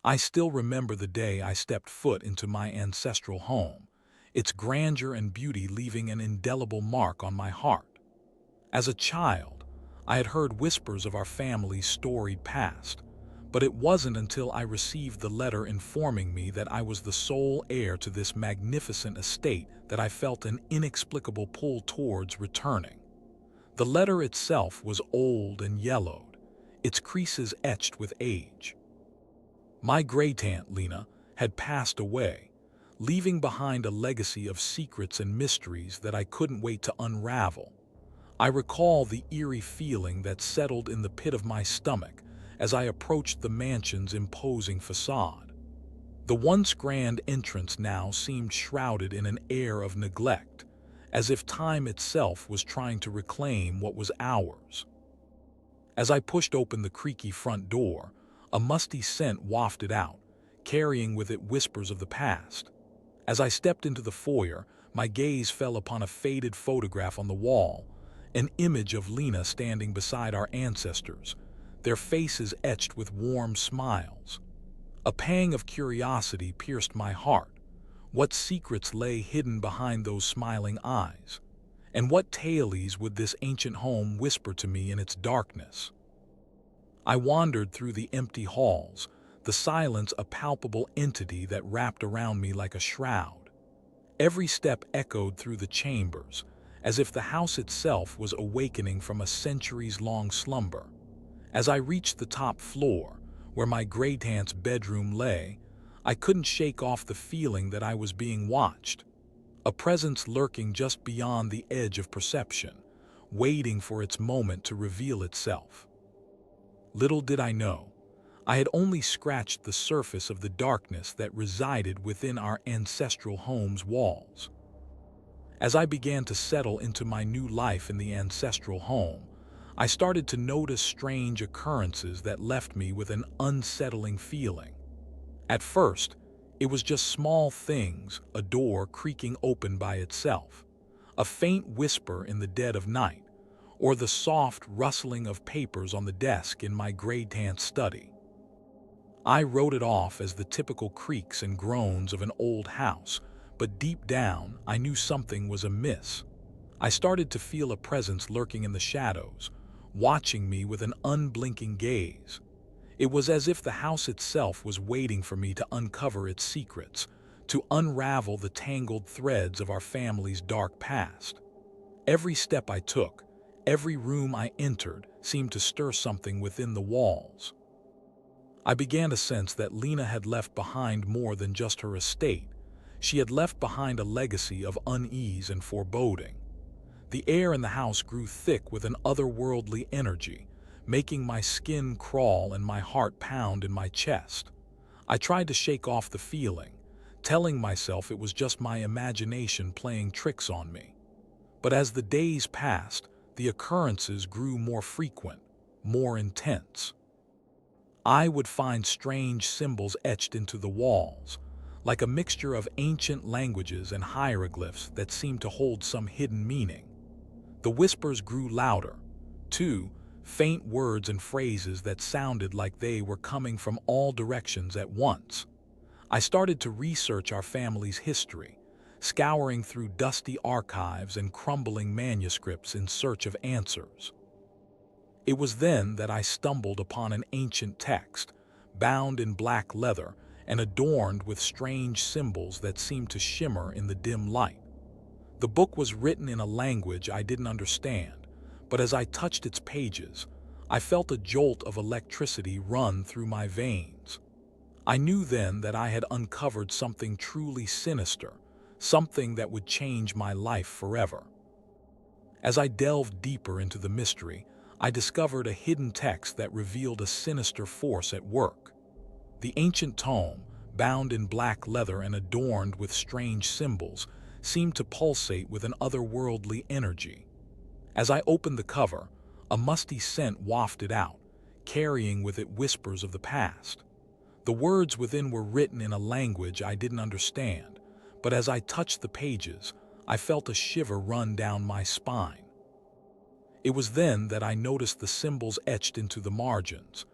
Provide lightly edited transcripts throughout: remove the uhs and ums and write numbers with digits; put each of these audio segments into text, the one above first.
I still remember the day I stepped foot into my ancestral home, its grandeur and beauty leaving an indelible mark on my heart. As a child, I had heard whispers of our family's storied past, but it wasn't until I received the letter informing me that I was the sole heir to this magnificent estate that I felt an inexplicable pull towards returning. The letter itself was old and yellowed, its creases etched with age. My great-aunt, Lena, had passed away, leaving behind a legacy of secrets and mysteries that I couldn't wait to unravel. I recall the eerie feeling that settled in the pit of my stomach as I approached the mansion's imposing facade. The once grand entrance now seemed shrouded in an air of neglect, as if time itself was trying to reclaim what was ours. As I pushed open the creaky front door, a musty scent wafted out, carrying with it whispers of the past. As I stepped into the foyer, my gaze fell upon a faded photograph on the wall, an image of Lena standing beside our ancestors, their faces etched with warm smiles. A pang of curiosity pierced my heart. What secrets lay hidden behind those smiling eyes? And what tales would this ancient home whisper to me in its darkness? I wandered through the empty halls, the silence a palpable entity that wrapped around me like a shroud. Every step echoed through the chambers, as if the house itself was awakening from a centuries-long slumber. As I reached the top floor, where my great-aunt's bedroom lay, I couldn't shake off the feeling that I was being watched, a presence lurking just beyond the edge of perception, waiting for its moment to reveal itself. Little did I know, I had only scratched the surface of the darkness that resided within our ancestral home's walls. As I began to settle into my new life in the ancestral home, I started to notice strange occurrences that left me with an unsettling feeling. At first, it was just small things, a door creaking open by itself, a faint whisper in the dead of night, or the soft rustling of papers on the desk in my great-aunt's study. I wrote it off as the typical creaks and groans of an old house, but deep down, I knew something was amiss. I started to feel a presence lurking in the shadows, watching me with an unblinking gaze. It was as if the house itself was waiting for me to uncover its secrets, to unravel the tangled threads of our family's dark past. Every step I took, every room I entered, seemed to stir something within the walls. I began to sense that Lena had left behind more than just her estate. She had left behind a legacy of unease and foreboding. The air in the house grew thick with an otherworldly energy, making my skin crawl and my heart pound in my chest. I tried to shake off the feeling, telling myself it was just my imagination playing tricks on me. But as the days passed, the occurrences grew more frequent, more intense. I would find strange symbols etched into the walls, like a mixture of ancient languages and hieroglyphs that seemed to hold some hidden meaning. The whispers grew louder, too, faint words and phrases that sounded like they were coming from all directions at once. I started to research our family's history, scouring through dusty archives and crumbling manuscripts in search of answers. It was then that I stumbled upon an ancient text, bound in black leather and adorned with strange symbols that seemed to shimmer in the dim light. The book was written in a language I didn't understand, but as I touched its pages, I felt a jolt of electricity run through my veins. I knew then that I had uncovered something truly sinister, something that would change my life forever. As I delved deeper into the mystery, I discovered a hidden text that revealed a sinister force at work. The ancient tome, bound in black leather and adorned with strange symbols, seemed to pulsate with an otherworldly energy. As I opened the cover, a musty scent wafted out, carrying with it whispers of the past. The words within were written in a language I didn't understand, but as I touched the pages, I felt a shiver run down my spine. It was then that I noticed the symbols etched into the margins,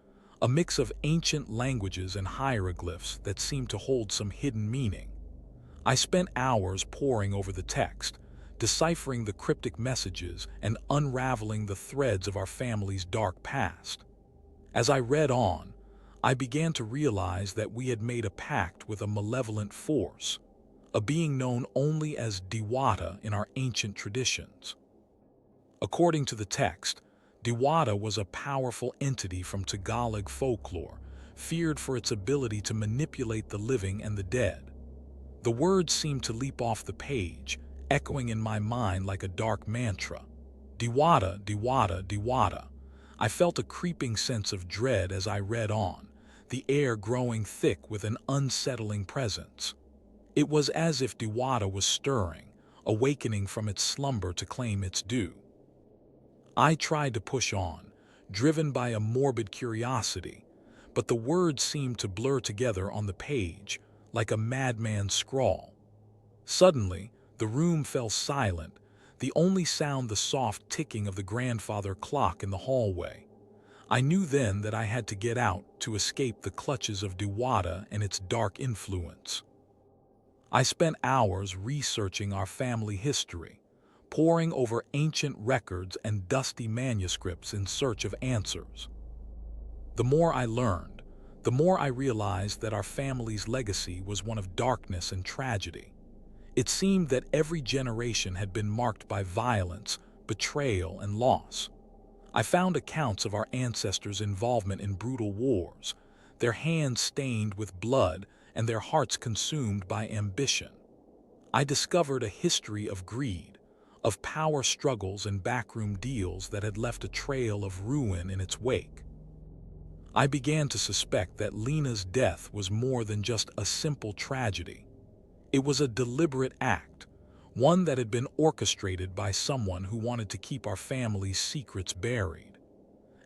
a mix of ancient languages and hieroglyphs that seemed to hold some hidden meaning. I spent hours poring over the text, deciphering the cryptic messages and unraveling the threads of our family's dark past. As I read on, I began to realize that we had made a pact with a malevolent force, a being known only as Diwata in our ancient traditions. According to the text, Diwata was a powerful entity from Tagalog folklore, feared for its ability to manipulate the living and the dead. The words seemed to leap off the page, echoing in my mind like a dark mantra. Diwata, Diwata, Diwata. I felt a creeping sense of dread as I read on, the air growing thick with an unsettling presence. It was as if Diwata was stirring, awakening from its slumber to claim its due. I tried to push on, driven by a morbid curiosity, but the words seemed to blur together on the page, like a madman's scrawl. Suddenly, the room fell silent, the only sound the soft ticking of the grandfather clock in the hallway. I knew then that I had to get out to escape the clutches of Diwata and its dark influence. I spent hours researching our family history, poring over ancient records and dusty manuscripts in search of answers. The more I learned, the more I realized that our family's legacy was one of darkness and tragedy. It seemed that every generation had been marked by violence, betrayal, and loss. I found accounts of our ancestors' involvement in brutal wars, their hands stained with blood and their hearts consumed by ambition. I discovered a history of greed, of power struggles and backroom deals that had left a trail of ruin in its wake. I began to suspect that Lena's death was more than just a simple tragedy. It was a deliberate act, one that had been orchestrated by someone who wanted to keep our family's secrets buried.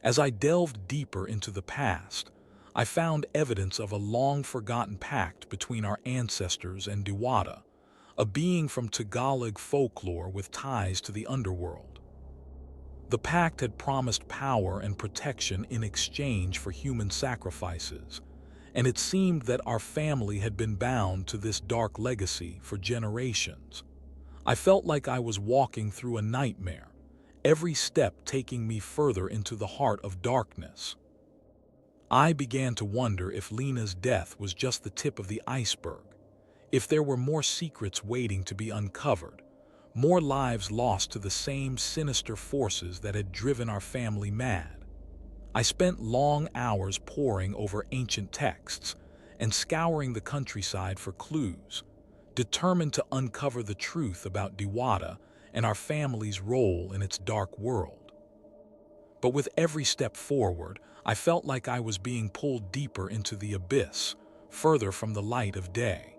As I delved deeper into the past, I found evidence of a long-forgotten pact between our ancestors and Diwata, a being from Tagalog folklore with ties to the underworld. The pact had promised power and protection in exchange for human sacrifices, and it seemed that our family had been bound to this dark legacy for generations. I felt like I was walking through a nightmare, every step taking me further into the heart of darkness. I began to wonder if Lena's death was just the tip of the iceberg, if there were more secrets waiting to be uncovered, more lives lost to the same sinister forces that had driven our family mad. I spent long hours poring over ancient texts and scouring the countryside for clues, determined to uncover the truth about Diwata and our family's role in its dark world. But with every step forward, I felt like I was being pulled deeper into the abyss, further from the light of day.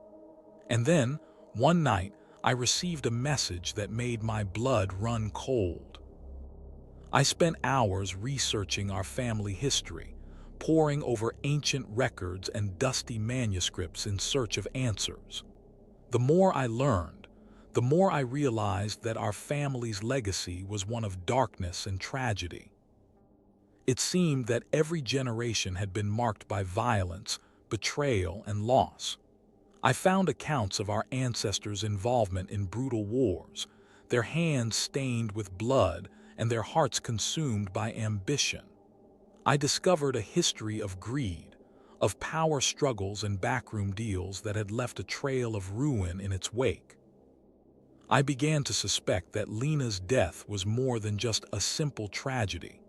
And then, one night, I received a message that made my blood run cold. I spent hours researching our family history, poring over ancient records and dusty manuscripts in search of answers. The more I learned, the more I realized that our family's legacy was one of darkness and tragedy. It seemed that every generation had been marked by violence, betrayal, and loss. I found accounts of our ancestors' involvement in brutal wars, their hands stained with blood and their hearts consumed by ambition. I discovered a history of greed, of power struggles and backroom deals that had left a trail of ruin in its wake. I began to suspect that Lena's death was more than just a simple tragedy.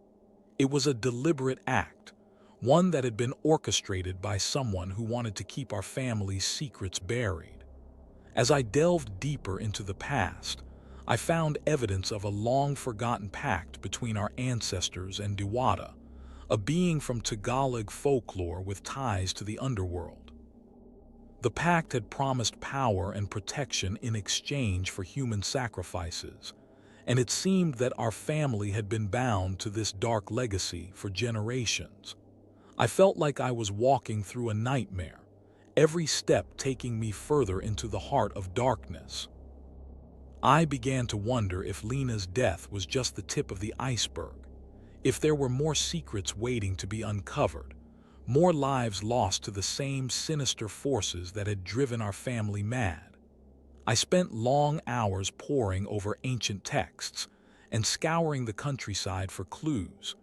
It was a deliberate act, one that had been orchestrated by someone who wanted to keep our family's secrets buried. As I delved deeper into the past, I found evidence of a long-forgotten pact between our ancestors and Diwata, a being from Tagalog folklore with ties to the underworld. The pact had promised power and protection in exchange for human sacrifices, and it seemed that our family had been bound to this dark legacy for generations. I felt like I was walking through a nightmare, every step taking me further into the heart of darkness. I began to wonder if Lena's death was just the tip of the iceberg, if there were more secrets waiting to be uncovered, More lives lost to the same sinister forces that had driven our family mad. I spent long hours poring over ancient texts and scouring the countryside for clues,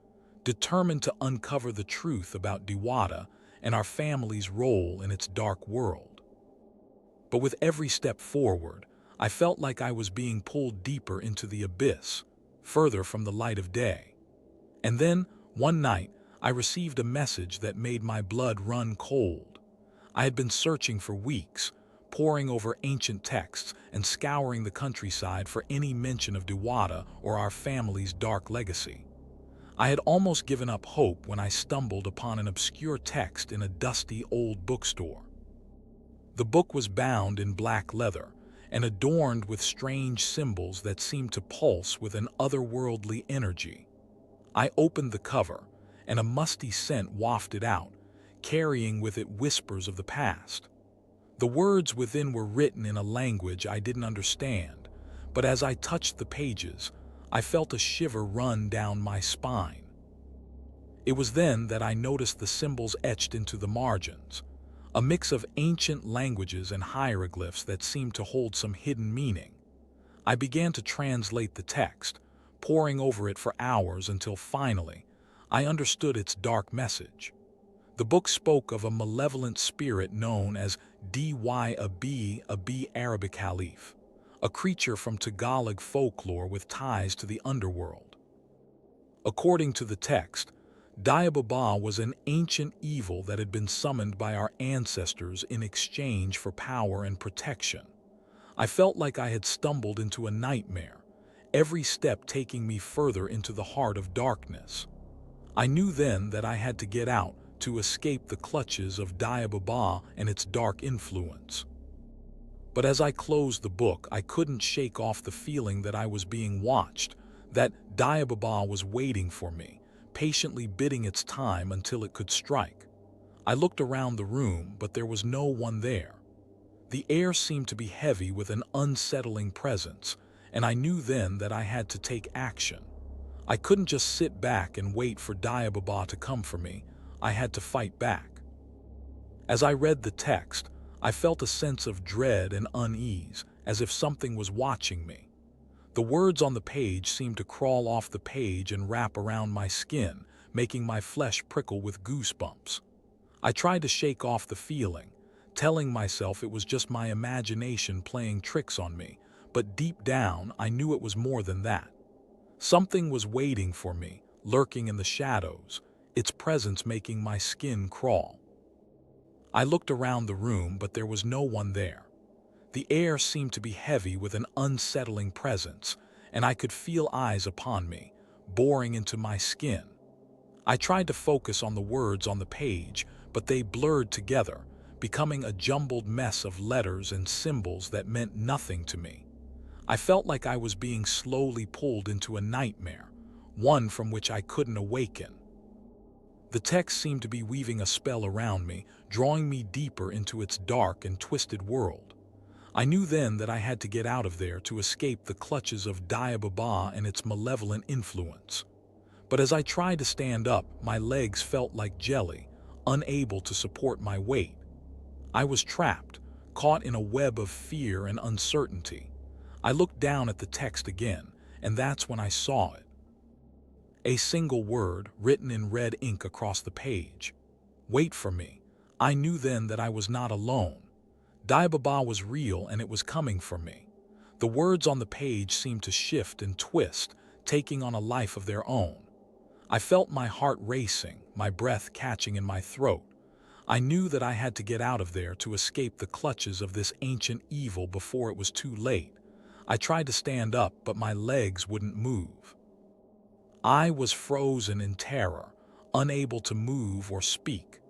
determined to uncover the truth about Diwata and our family's role in its dark world. But with every step forward, I felt like I was being pulled deeper into the abyss, further from the light of day. And then, one night, I received a message that made my blood run cold. I had been searching for weeks, poring over ancient texts and scouring the countryside for any mention of Diwata or our family's dark legacy. I had almost given up hope when I stumbled upon an obscure text in a dusty old bookstore. The book was bound in black leather and adorned with strange symbols that seemed to pulse with an otherworldly energy. I opened the cover, and a musty scent wafted out, carrying with it whispers of the past. The words within were written in a language I didn't understand, but as I touched the pages, I felt a shiver run down my spine. It was then that I noticed the symbols etched into the margins, a mix of ancient languages and hieroglyphs that seemed to hold some hidden meaning. I began to translate the text, poring over it for hours until finally, I understood its dark message. The book spoke of a malevolent spirit known as Dyab Arabic Caliph, a creature from Tagalog folklore with ties to the underworld. According to the text, Dyab was an ancient evil that had been summoned by our ancestors in exchange for power and protection. I felt like I had stumbled into a nightmare, every step taking me further into the heart of darkness. I knew then that I had to get out to escape the clutches of Dyab and its dark influence. But as I closed the book, I couldn't shake off the feeling that I was being watched, that Dyab was waiting for me, patiently biding its time until it could strike. I looked around the room, but there was no one there. The air seemed to be heavy with an unsettling presence, and I knew then that I had to take action. I couldn't just sit back and wait for Dyab to come for me. I had to fight back. As I read the text, I felt a sense of dread and unease, as if something was watching me. The words on the page seemed to crawl off the page and wrap around my skin, making my flesh prickle with goosebumps. I tried to shake off the feeling, telling myself it was just my imagination playing tricks on me, but deep down I knew it was more than that. Something was waiting for me, lurking in the shadows, its presence making my skin crawl. I looked around the room, but there was no one there. The air seemed to be heavy with an unsettling presence, and I could feel eyes upon me, boring into my skin. I tried to focus on the words on the page, but they blurred together, becoming a jumbled mess of letters and symbols that meant nothing to me. I felt like I was being slowly pulled into a nightmare, one from which I couldn't awaken. The text seemed to be weaving a spell around me, drawing me deeper into its dark and twisted world. I knew then that I had to get out of there to escape the clutches of Dyab and its malevolent influence. But as I tried to stand up, my legs felt like jelly, unable to support my weight. I was trapped, caught in a web of fear and uncertainty. I looked down at the text again, and that's when I saw it. A single word written in red ink across the page. Wait for me. I knew then that I was not alone. Dyab was real, and it was coming for me. The words on the page seemed to shift and twist, taking on a life of their own. I felt my heart racing, my breath catching in my throat. I knew that I had to get out of there to escape the clutches of this ancient evil before it was too late. I tried to stand up, but my legs wouldn't move. I was frozen in terror, unable to move or speak.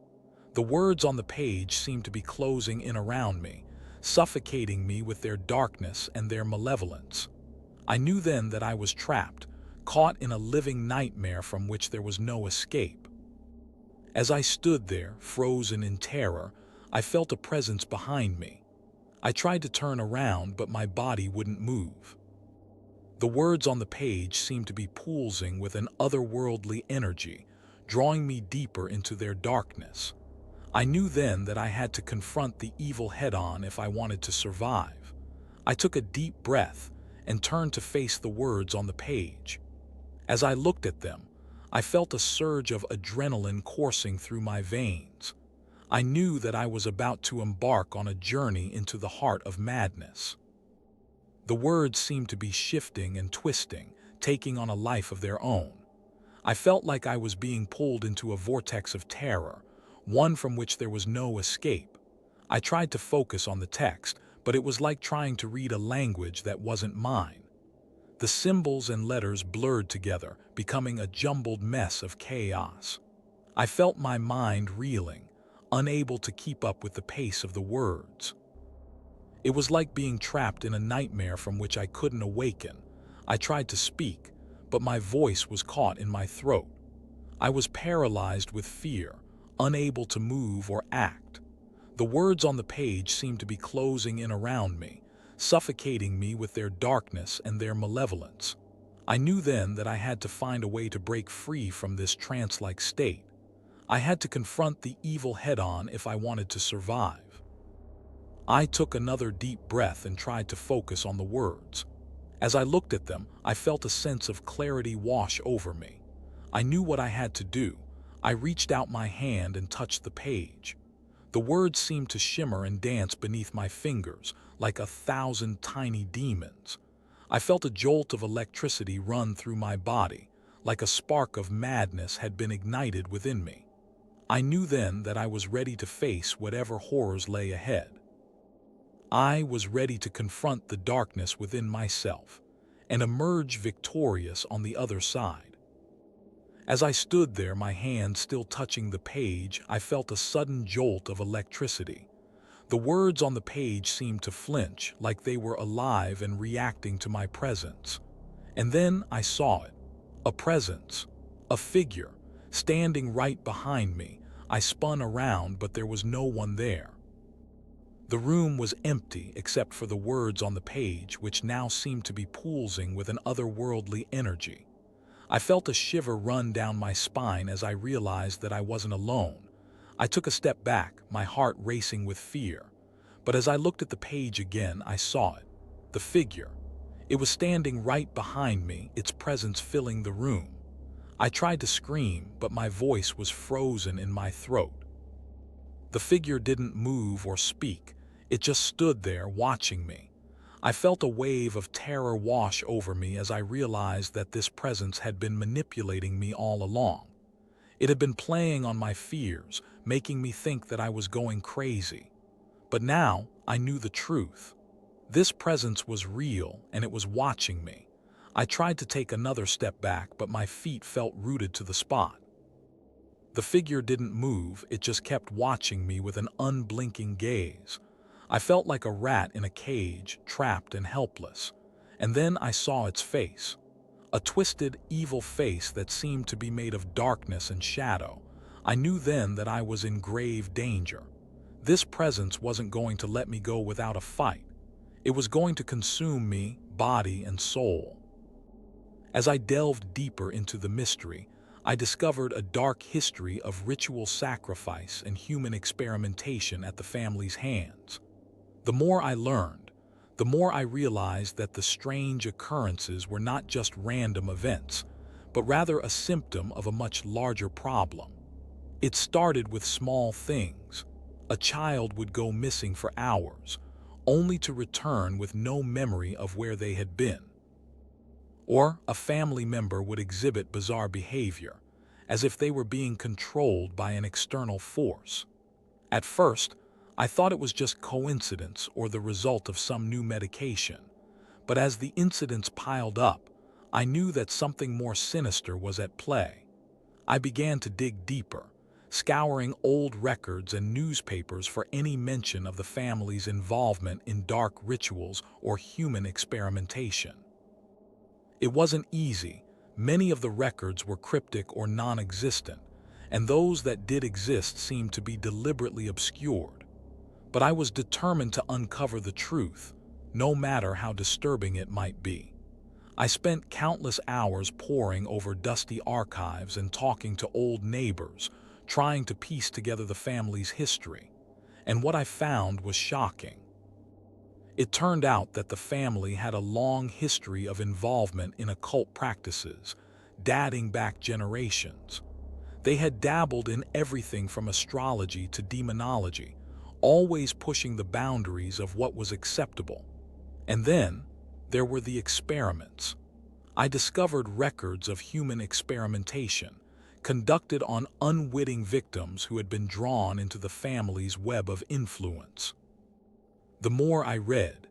The words on the page seemed to be closing in around me, suffocating me with their darkness and their malevolence. I knew then that I was trapped, caught in a living nightmare from which there was no escape. As I stood there, frozen in terror, I felt a presence behind me. I tried to turn around, but my body wouldn't move. The words on the page seemed to be pulsing with an otherworldly energy, drawing me deeper into their darkness. I knew then that I had to confront the evil head-on if I wanted to survive. I took a deep breath and turned to face the words on the page. As I looked at them, I felt a surge of adrenaline coursing through my veins. I knew that I was about to embark on a journey into the heart of madness. The words seemed to be shifting and twisting, taking on a life of their own. I felt like I was being pulled into a vortex of terror, one from which there was no escape. I tried to focus on the text, but it was like trying to read a language that wasn't mine. The symbols and letters blurred together, becoming a jumbled mess of chaos. I felt my mind reeling, unable to keep up with the pace of the words. It was like being trapped in a nightmare from which I couldn't awaken. I tried to speak, but my voice was caught in my throat. I was paralyzed with fear, unable to move or act. The words on the page seemed to be closing in around me, suffocating me with their darkness and their malevolence. I knew then that I had to find a way to break free from this trance-like state. I had to confront the evil head-on if I wanted to survive. I took another deep breath and tried to focus on the words. As I looked at them, I felt a sense of clarity wash over me. I knew what I had to do. I reached out my hand and touched the page. The words seemed to shimmer and dance beneath my fingers, like 1,000 tiny demons. I felt a jolt of electricity run through my body, like a spark of madness had been ignited within me. I knew then that I was ready to face whatever horrors lay ahead. I was ready to confront the darkness within myself and emerge victorious on the other side. As I stood there, my hand still touching the page, I felt a sudden jolt of electricity. The words on the page seemed to flinch, like they were alive and reacting to my presence. And then I saw it. A presence. A figure. Standing right behind me. I spun around, but there was no one there. The room was empty except for the words on the page, which now seemed to be pulsing with an otherworldly energy. I felt a shiver run down my spine as I realized that I wasn't alone. I took a step back, my heart racing with fear. But as I looked at the page again, I saw it. The figure. It was standing right behind me, its presence filling the room. I tried to scream, but my voice was frozen in my throat. The figure didn't move or speak. It just stood there watching me. I felt a wave of terror wash over me as I realized that this presence had been manipulating me all along. It had been playing on my fears, making me think that I was going crazy. But now I knew the truth. This presence was real and it was watching me. I tried to take another step back, but my feet felt rooted to the spot. The figure didn't move, it just kept watching me with an unblinking gaze. I felt like a rat in a cage, trapped and helpless. And then I saw its face. A twisted, evil face that seemed to be made of darkness and shadow. I knew then that I was in grave danger. This presence wasn't going to let me go without a fight. It was going to consume me, body and soul. As I delved deeper into the mystery, I discovered a dark history of ritual sacrifice and human experimentation at the family's hands. The more I learned, the more I realized that the strange occurrences were not just random events, but rather a symptom of a much larger problem. It started with small things. A child would go missing for hours, only to return with no memory of where they had been. Or a family member would exhibit bizarre behavior, as if they were being controlled by an external force. At first, I thought it was just coincidence or the result of some new medication. But as the incidents piled up, I knew that something more sinister was at play. I began to dig deeper, scouring old records and newspapers for any mention of the family's involvement in dark rituals or human experimentation. It wasn't easy. Many of the records were cryptic or non-existent, and those that did exist seemed to be deliberately obscured. But I was determined to uncover the truth, no matter how disturbing it might be. I spent countless hours poring over dusty archives and talking to old neighbors, trying to piece together the family's history. And what I found was shocking. It turned out that the family had a long history of involvement in occult practices, dating back generations. They had dabbled in everything from astrology to demonology, always pushing the boundaries of what was acceptable. And then, there were the experiments. I discovered records of human experimentation, conducted on unwitting victims who had been drawn into the family's web of influence. The more I read,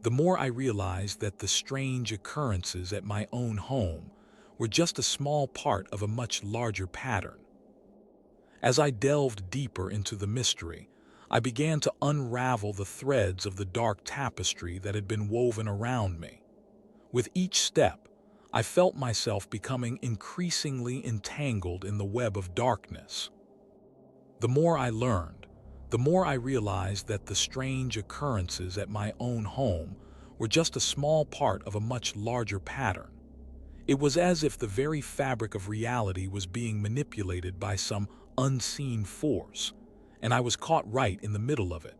the more I realized that the strange occurrences at my own home were just a small part of a much larger pattern. As I delved deeper into the mystery, I began to unravel the threads of the dark tapestry that had been woven around me. With each step, I felt myself becoming increasingly entangled in the web of darkness. The more I learned, the more I realized that the strange occurrences at my own home were just a small part of a much larger pattern. It was as if the very fabric of reality was being manipulated by some unseen force, and I was caught right in the middle of it.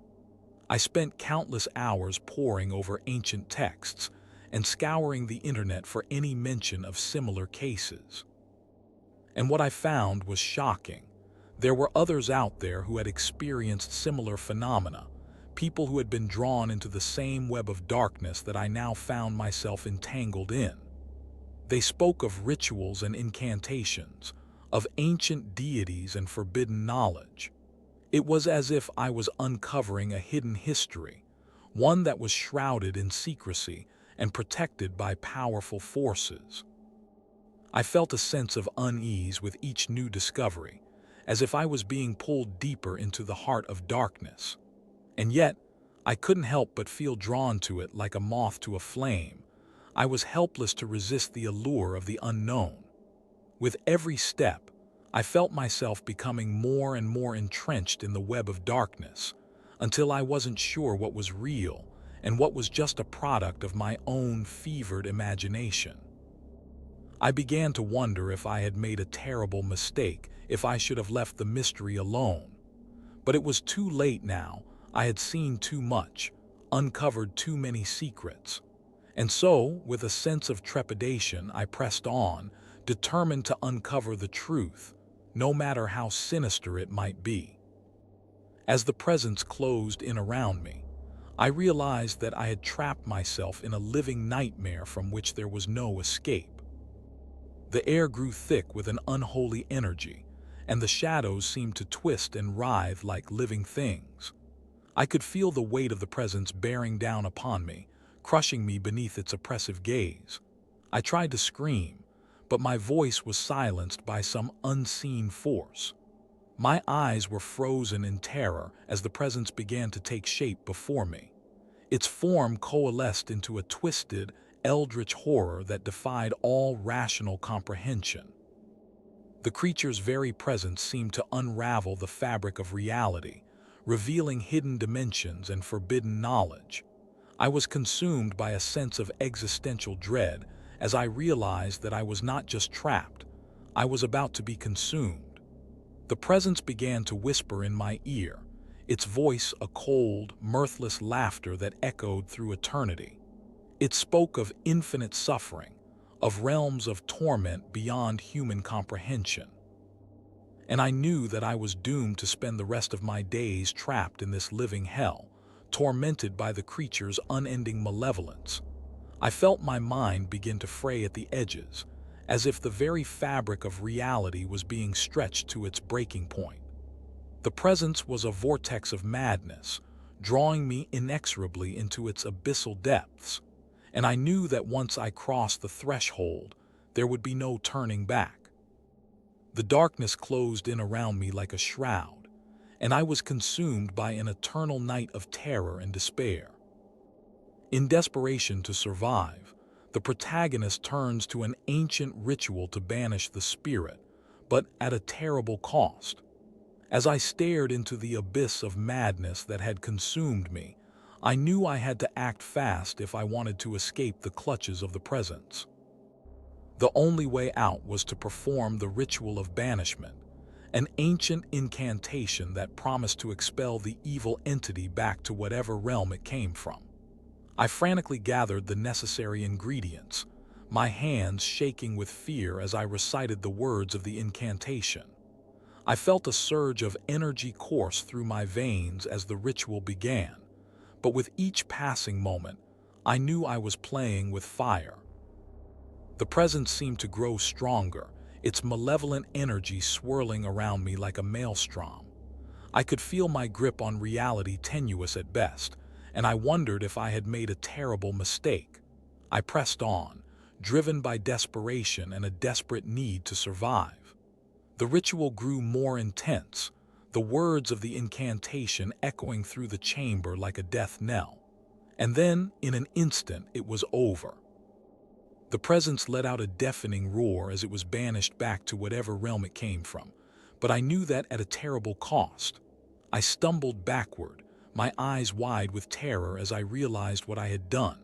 I spent countless hours poring over ancient texts and scouring the internet for any mention of similar cases. And what I found was shocking. There were others out there who had experienced similar phenomena, people who had been drawn into the same web of darkness that I now found myself entangled in. They spoke of rituals and incantations, of ancient deities and forbidden knowledge. It was as if I was uncovering a hidden history, one that was shrouded in secrecy and protected by powerful forces. I felt a sense of unease with each new discovery, as if I was being pulled deeper into the heart of darkness. And yet, I couldn't help but feel drawn to it like a moth to a flame. I was helpless to resist the allure of the unknown. With every step, I felt myself becoming more and more entrenched in the web of darkness, until I wasn't sure what was real and what was just a product of my own fevered imagination. I began to wonder if I had made a terrible mistake, if I should have left the mystery alone. But it was too late now. I had seen too much, uncovered too many secrets. And so, with a sense of trepidation, I pressed on, determined to uncover the truth, no matter how sinister it might be. As the presence closed in around me, I realized that I had trapped myself in a living nightmare from which there was no escape. The air grew thick with an unholy energy, and the shadows seemed to twist and writhe like living things. I could feel the weight of the presence bearing down upon me, crushing me beneath its oppressive gaze. I tried to scream, but my voice was silenced by some unseen force. My eyes were frozen in terror as the presence began to take shape before me. Its form coalesced into a twisted, eldritch horror that defied all rational comprehension. The creature's very presence seemed to unravel the fabric of reality, revealing hidden dimensions and forbidden knowledge. I was consumed by a sense of existential dread as I realized that I was not just trapped, I was about to be consumed. The presence began to whisper in my ear, its voice a cold, mirthless laughter that echoed through eternity. It spoke of infinite suffering, of realms of torment beyond human comprehension. And I knew that I was doomed to spend the rest of my days trapped in this living hell, tormented by the creature's unending malevolence. I felt my mind begin to fray at the edges, as if the very fabric of reality was being stretched to its breaking point. The presence was a vortex of madness, drawing me inexorably into its abyssal depths, and I knew that once I crossed the threshold, there would be no turning back. The darkness closed in around me like a shroud, and I was consumed by an eternal night of terror and despair. In desperation to survive, the protagonist turns to an ancient ritual to banish the spirit, but at a terrible cost. As I stared into the abyss of madness that had consumed me, I knew I had to act fast if I wanted to escape the clutches of the presence. The only way out was to perform the ritual of banishment, an ancient incantation that promised to expel the evil entity back to whatever realm it came from. I frantically gathered the necessary ingredients, my hands shaking with fear as I recited the words of the incantation. I felt a surge of energy course through my veins as the ritual began, but with each passing moment, I knew I was playing with fire. The presence seemed to grow stronger, its malevolent energy swirling around me like a maelstrom. I could feel my grip on reality tenuous at best, and I wondered if I had made a terrible mistake. I pressed on, driven by desperation and a desperate need to survive. The ritual grew more intense, the words of the incantation echoing through the chamber like a death knell. And then, in an instant, it was over. The presence let out a deafening roar as it was banished back to whatever realm it came from, but I knew that at a terrible cost. I stumbled backward, my eyes wide with terror as I realized what I had done.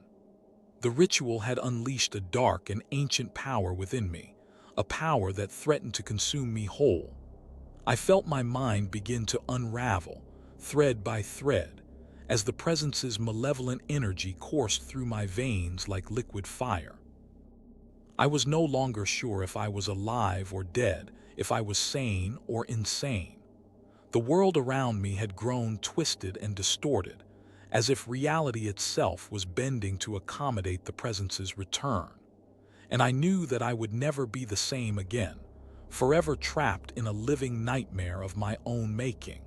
The ritual had unleashed a dark and ancient power within me, a power that threatened to consume me whole. I felt my mind begin to unravel, thread by thread, as the presence's malevolent energy coursed through my veins like liquid fire. I was no longer sure if I was alive or dead, if I was sane or insane. The world around me had grown twisted and distorted, as if reality itself was bending to accommodate the presence's return. And I knew that I would never be the same again, forever trapped in a living nightmare of my own making.